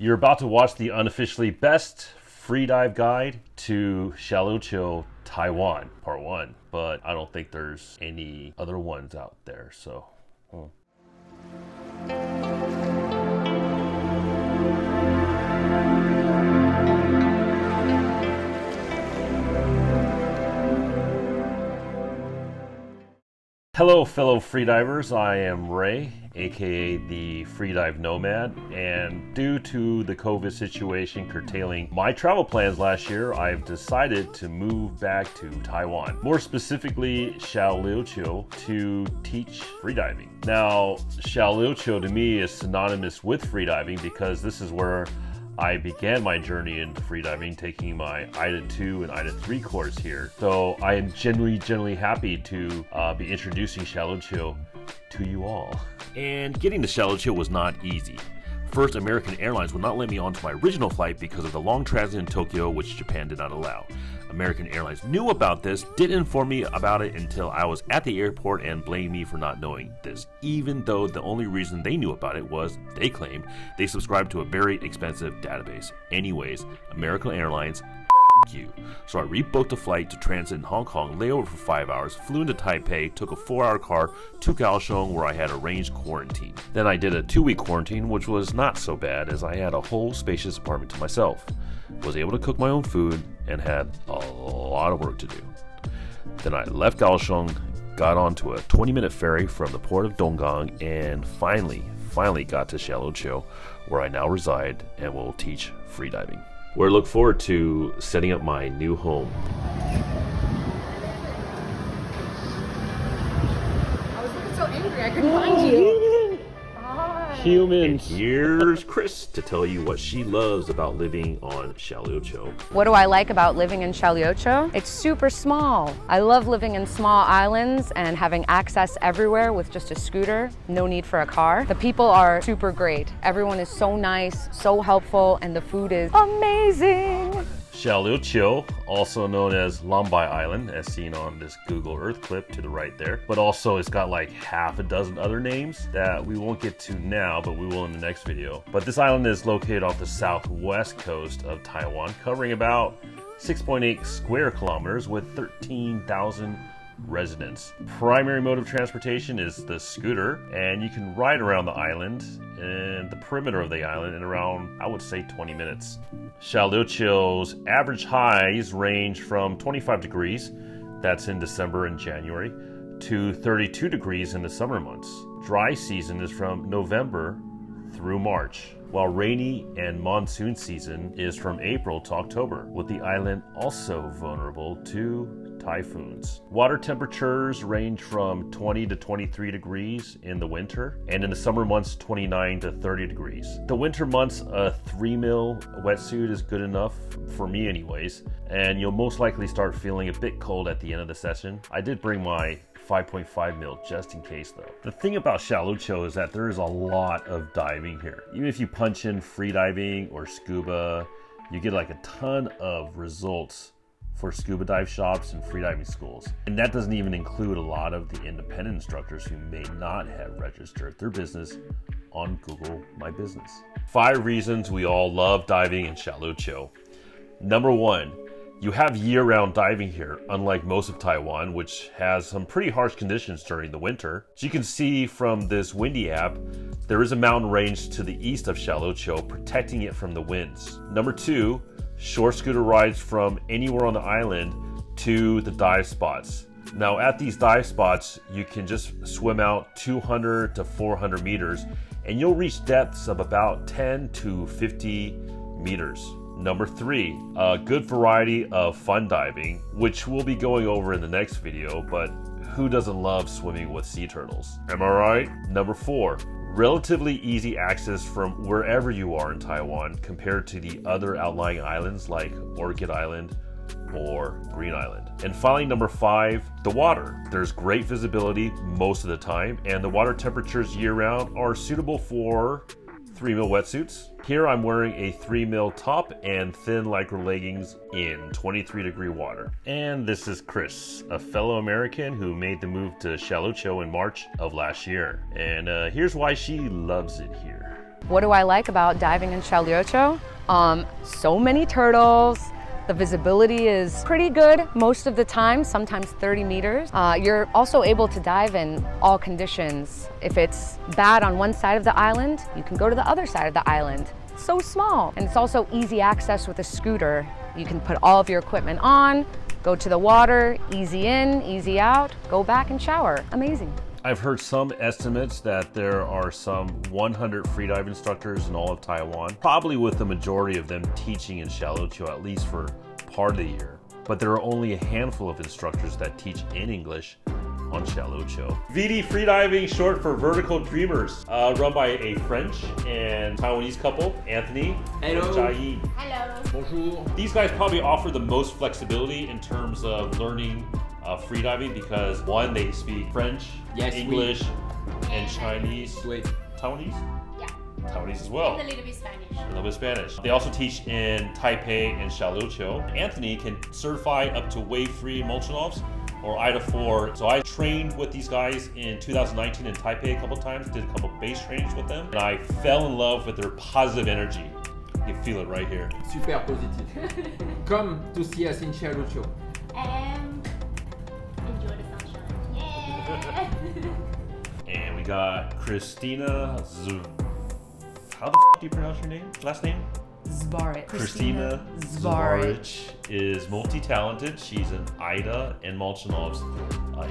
You're about to watch the unofficially best freedive guide to Xiaoliuqiu, Taiwan, part 1. But I don't think there's any other ones out there, so... Hello fellow freedivers, I am Ray, aka the Freedive Nomad, and due to the COVID situation curtailing my travel plans last year, I've decided to move back to Taiwan, more specifically Xiaoliuqiu, to teach freediving. Now, Xiaoliuqiu to me is synonymous with freediving because this is where I began my journey into freediving, taking my IDA 2 and IDA 3 course here. So I am genuinely happy to be introducing Xiaoliuqiu to you all. And getting to Xiaoliuqiu was not easy. First, American Airlines would not let me onto my original flight because of the long transit in Tokyo, which Japan did not allow. American Airlines knew about this, didn't inform me about it until I was at the airport and blamed me for not knowing this, even though the only reason they knew about it was, they claimed, they subscribed to a very expensive database. Anyways, American Airlines, you. So I rebooked a flight to transit in Hong Kong, layover for 5 hours, flew into Taipei, took a 4-hour car to Kaohsiung where I had arranged quarantine. Then I did a 2-week quarantine, which was not so bad as I had a whole spacious apartment to myself. Was able to cook my own food and had a lot of work to do. Then I left Kaohsiung, got onto a 20-minute ferry from the port of Donggang, and finally got to Xiaoliuqiu, where I now reside and will teach freediving. Where I look forward to setting up my new home. I was looking so angry I couldn't find you. Hi. Humans. And here's Kris to tell you what she loves about living on Xiaoliuqiu. What do I like about living in Xiaoliuqiu? It's super small. I love living in small islands and having access everywhere with just a scooter, no need for a car. The people are super great. Everyone is so nice, so helpful, and the food is amazing. Xiaoliuqiu, also known as Lambai Island, as seen on this Google Earth clip to the right there, but also it's got like half a dozen other names that we won't get to now, but we will in the next video. But this island is located off the southwest coast of Taiwan, covering about 6.8 square kilometers with 13,000 residents. Primary mode of transportation is the scooter, and you can ride around the island and the perimeter of the island in around, I would say, 20 minutes. Xiaoliuqiu's average highs range from 25 degrees, that's in December and January, to 32 degrees in the summer months. Dry season is from November through March, while rainy and monsoon season is from April to October, with the island also vulnerable to typhoons. Water temperatures range from 20 to 23 degrees in the winter, and in the summer months 29 to 30 degrees. The winter months, a 3 mil wetsuit is good enough for me anyways, and you'll most likely start feeling a bit cold at the end of the session. I did bring my 5.5 mil just in case though. The thing about Xiaoliuqiu is that there is a lot of diving here. Even if you punch in freediving or scuba, you get like a ton of results for scuba dive shops and freediving schools. And that doesn't even include a lot of the independent instructors who may not have registered their business on Google My Business. 5 reasons we all love diving in Xiaoliuqiu. Number 1, you have year-round diving here, unlike most of Taiwan, which has some pretty harsh conditions during the winter. As you can see from this windy app, there is a mountain range to the east of Xiaoliuqiu, protecting it from the winds. Number 2, short scooter rides from anywhere on the island to the dive spots. Now at these dive spots, you can just swim out 200 to 400 meters and you'll reach depths of about 10 to 50 meters. Number 3, a good variety of fun diving, which we'll be going over in the next video, but who doesn't love swimming with sea turtles? Am I right? Number 4, relatively easy access from wherever you are in Taiwan compared to the other outlying islands like Orchid Island or Green Island. And finally, number 5, the water. There's great visibility most of the time, and the water temperatures year-round are suitable for 3 mil wetsuits. Here I'm wearing a 3 mil top and thin lycra leggings in 23-degree water. And this is Kris, a fellow American who made the move to Xiaoliuqiu in March of last year. And here's why she loves it here. What do I like about diving in Xiaoliuqiu? So many turtles. The visibility is pretty good most of the time, sometimes 30 meters. You're also able to dive in all conditions. If it's bad on one side of the island, you can go to the other side of the island. It's so small. And it's also easy access with a scooter. You can put all of your equipment on, go to the water, easy in, easy out, go back and shower. Amazing. I've heard some estimates that there are some 100 freedive instructors in all of Taiwan, probably with the majority of them teaching in Xiaoliuqiu at least for part of the year. But there are only a handful of instructors that teach in English on Xiaoliuqiu. VD Freediving, short for Vertical Dreamers, run by a French and Taiwanese couple, Anthony and Jai. Hello. Bonjour. These guys probably offer the most flexibility in terms of learning freediving because one, they speak French, Yes, English, and Chinese. Wait. Taiwanese? Yeah. Taiwanese as well. And a little bit Spanish. A little bit of Spanish. They also teach in Taipei and Xiaoliuqiu. Anthony can certify up to wave 3 Molchanovs or IDA 4. So I trained with these guys in 2019 in Taipei a couple times, did a couple base trainings with them, and I fell in love with their positive energy. You can feel it right here. Super positif. Come to see us in Xiaoliuqiu. And enjoy the sunshine. Yeah. And we got Christina How the f do you pronounce your name? Last name? Zvarich. Christina Zvarich is multi-talented. She's an IDA and Molchanovs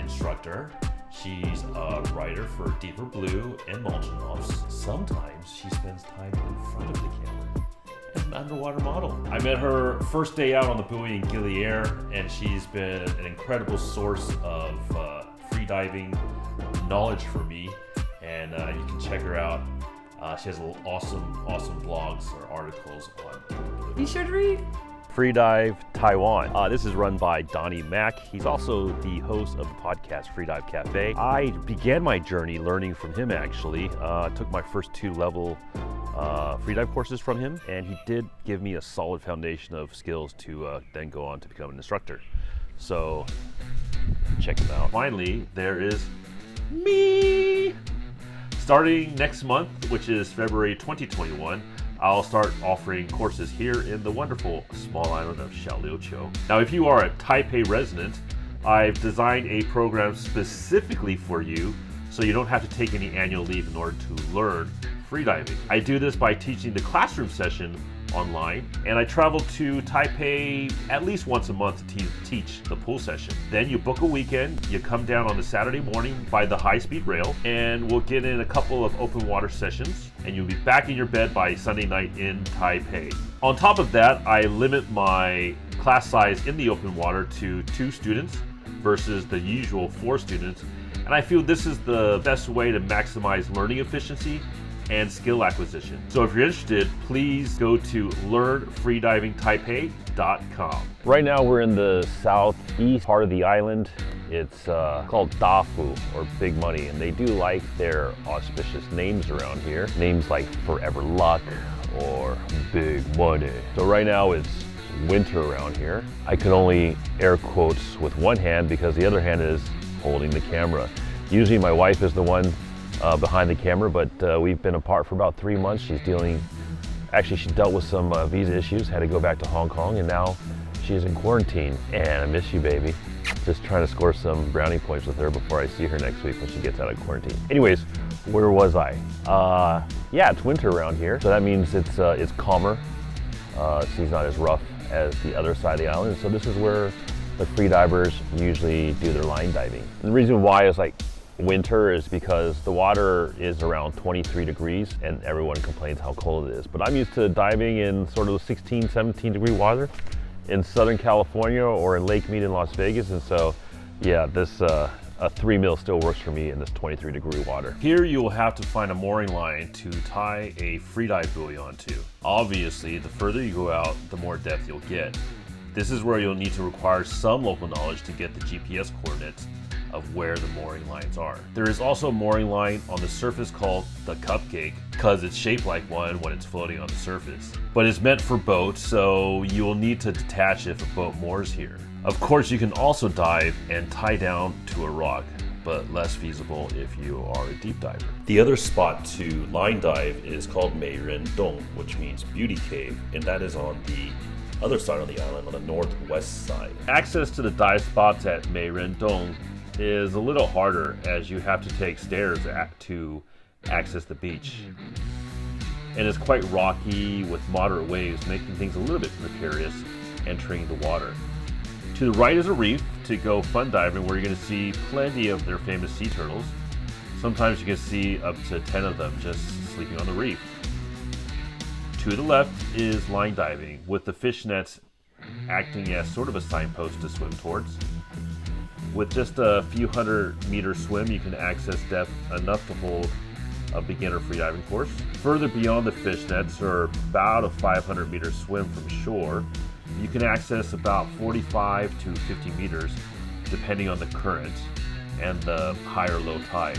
instructor. She's a writer for Deeper Blue and Molchanovs. Sometimes she spends time in front of the camera as an underwater model. I met her first day out on the buoy in Gillier, and she's been an incredible source of free diving knowledge for me. And you can check her out. She has awesome blogs or articles on. You should read. Freedive Taiwan. This is run by Donnie Mack. He's also the host of the podcast Freedive Cafe. I began my journey learning from him actually. Took my first 2-level freedive courses from him, and he did give me a solid foundation of skills to then go on to become an instructor. So check him out. Finally, there is me. Starting next month, which is February 2021, I'll start offering courses here in the wonderful small island of Xiaoliuqiu. Now, if you are a Taipei resident, I've designed a program specifically for you so you don't have to take any annual leave in order to learn freediving. I do this by teaching the classroom session online, and I travel to Taipei at least once a month to teach the pool session. Then you book a weekend, you come down on a Saturday morning by the high-speed rail, and we'll get in a couple of open water sessions, and you'll be back in your bed by Sunday night in Taipei. On top of that, I limit my class size in the open water to 2 students versus the usual 4 students, and I feel this is the best way to maximize learning efficiency and skill acquisition. So if you're interested, please go to learnfreedivingtaipei.com. Right now we're in the southeast part of the island. It's called Dafu, or Big Money, and they do like their auspicious names around here. Names like Forever Luck or Big Money. So right now it's winter around here. I can only air quotes with one hand because the other hand is holding the camera. Usually my wife is the one behind the camera, but we've been apart for about 3 months. She dealt with some visa issues, had to go back to Hong Kong, and now she's in quarantine. And I miss you, baby. Just trying to score some brownie points with her before I see her next week when she gets out of quarantine. Anyways, where was I? Yeah, it's winter around here, so that means it's calmer. Sea's not as rough as the other side of the island, so this is where the freedivers usually do their line diving. And the reason why is like winter is because the water is around 23 degrees and everyone complains how cold it is. But I'm used to diving in sort of 16, 17 degree water in Southern California or in Lake Mead in Las Vegas. And so, yeah, this a 3 mil still works for me in this 23 degree water. Here you will have to find a mooring line to tie a freedive buoy onto. Obviously, the further you go out, the more depth you'll get. This is where you'll need to require some local knowledge to get the GPS coordinates of where the mooring lines are. There is also a mooring line on the surface called the cupcake because it's shaped like one when it's floating on the surface. But it's meant for boats, so you will need to detach if a boat moors here. Of course, you can also dive and tie down to a rock. but less feasible if you are a deep diver. The other spot to line dive is called Meirendong, which means beauty cave, and that is on the other side of the island, on the northwest side. Access to the dive spots at Meirendong is a little harder, as you have to take stairs to access the beach. And it's quite rocky with moderate waves, making things a little bit precarious entering the water. To the right is a reef to go fun diving, where you're going to see plenty of their famous sea turtles. Sometimes you can see up to 10 of them just sleeping on the reef. To the left is line diving, with the fish nets acting as sort of a signpost to swim towards. With just a few 100-meter swim, you can access depth enough to hold a beginner freediving course. Further beyond the fish nets, or about a 500-meter swim from shore, you can access about 45 to 50 meters, depending on the current and the high or low tide.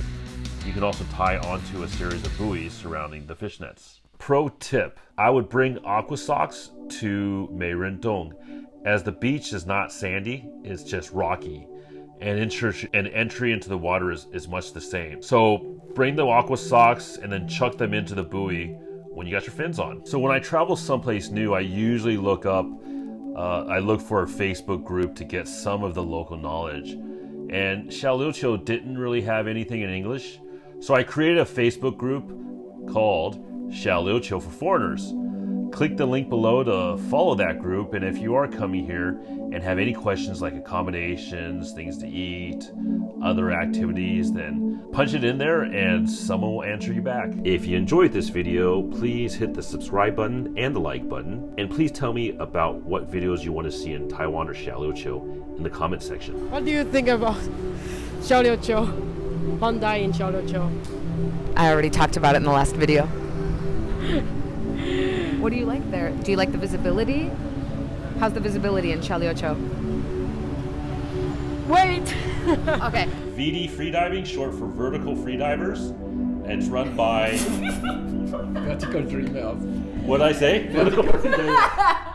You can also tie onto a series of buoys surrounding the fish nets. Pro tip, I would bring aqua socks to Meirendong, as the beach is not sandy, it's just rocky, and entry into the water is much the same. So bring the aqua socks and then chuck them into the buoy when you got your fins on. So when I travel someplace new, I usually look for a Facebook group to get some of the local knowledge. And Xiaoliuqiu didn't really have anything in English, so I created a Facebook group called Xiaoliuqiu for Foreigners. Click the link below to follow that group, and if you are coming here and have any questions like accommodations, things to eat, other activities, then punch it in there and someone will answer you back. If you enjoyed this video, please hit the subscribe button and the like button, and please tell me about what videos you want to see in Taiwan or Xiaoliuqiu in the comment section. What do you think about Xiaoliuqiu? Hyundai in Xiaoliuqiu? I already talked about it in the last video. What do you like there? Do you like the visibility? How's the visibility in Xiaoliuqiu? Wait! Okay. VD Freediving, short for Vertical Freedivers. It's run by... Vertical Dreamers. What'd I say? Vertical Freedivers.